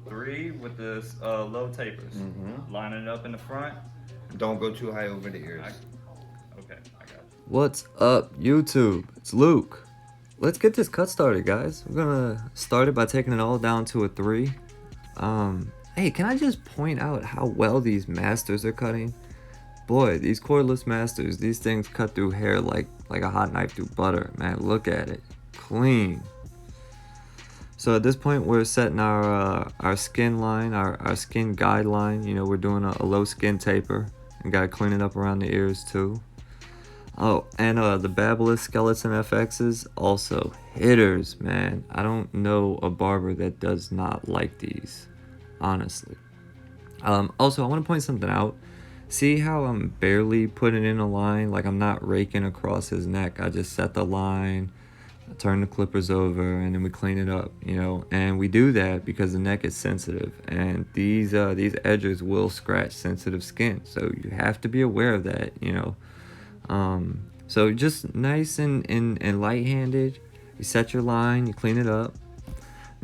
3 with the low tapers. Lining it up in the front. Don't go too high over the ears. Okay, I got you. What's up, YouTube? It's Luke. Let's get this cut started, guys. We're gonna start it by taking it all down to a 3. Hey, can I just point out how well these masters are cutting? Boy, these cordless masters, these things cut through hair like a hot knife through butter. Man, look at it. Clean. So at this point, we're setting our skin line, our skin guideline. You know, we're doing a low skin taper and gotta clean it up around the ears too. Oh, and the Babyliss Skeleton FXs, also hitters, man. I don't know a barber that does not like these, honestly. Also, I want to point something out. See how I'm barely putting in a line? Like I'm not raking across his neck. I just set the line, I turn the clippers over, and then we clean it up, you know. And we do that because the neck is sensitive, and these edges will scratch sensitive skin. So you have to be aware of that, you know. So just nice and light-handed. You set your line, you clean it up.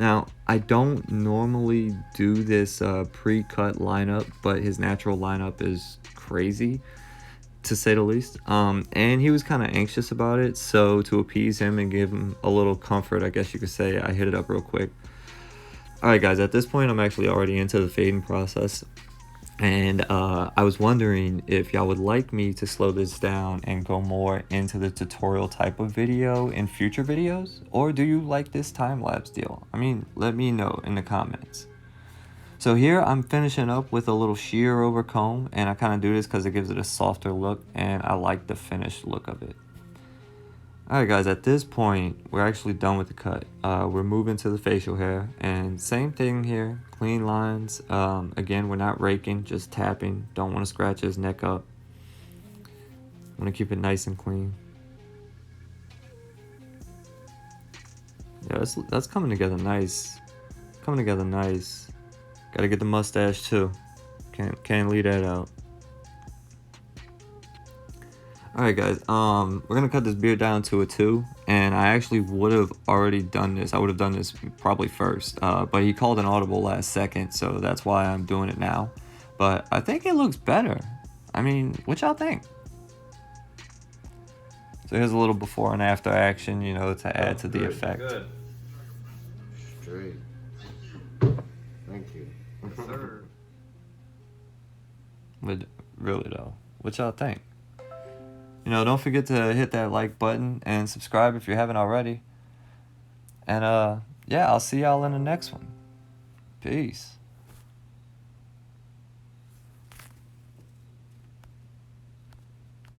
Now, I don't normally do this pre-cut lineup, but his natural lineup is crazy, to say the least. And he was kind of anxious about it, so to appease him and give him a little comfort, I guess you could say, I hit it up real quick. Alright guys, at this point I'm actually already into the fading process. And I was wondering if y'all would like me to slow this down and go more into the tutorial type of video in future videos? Or do you like this time-lapse deal? I mean, let me know in the comments. So here I'm finishing up with a little shear over comb, and I kind of do this because it gives it a softer look, and I like the finished look of it. Alright guys, at this point, we're actually done with the cut. We're moving to the facial hair, and same thing here, clean lines. Again, we're not raking, just tapping. Don't want to scratch his neck up. Want to keep it nice and clean. Yeah, that's coming together nice. Coming together nice. Gotta get the mustache too. Can't leave that out. Alright guys, we're gonna cut this beard down to a 2, and I actually would have already done this. I would have done this probably first, but he called an audible last second, so that's why I'm doing it now. But I think it looks better. I mean, what y'all think? So here's a little before and after action, you know, to add to the effect. Good. Straight. Thank you. Yes, sir. But really though, what y'all think? You know, don't forget to hit that like button and subscribe if you haven't already. And yeah, I'll see y'all in the next one. Peace.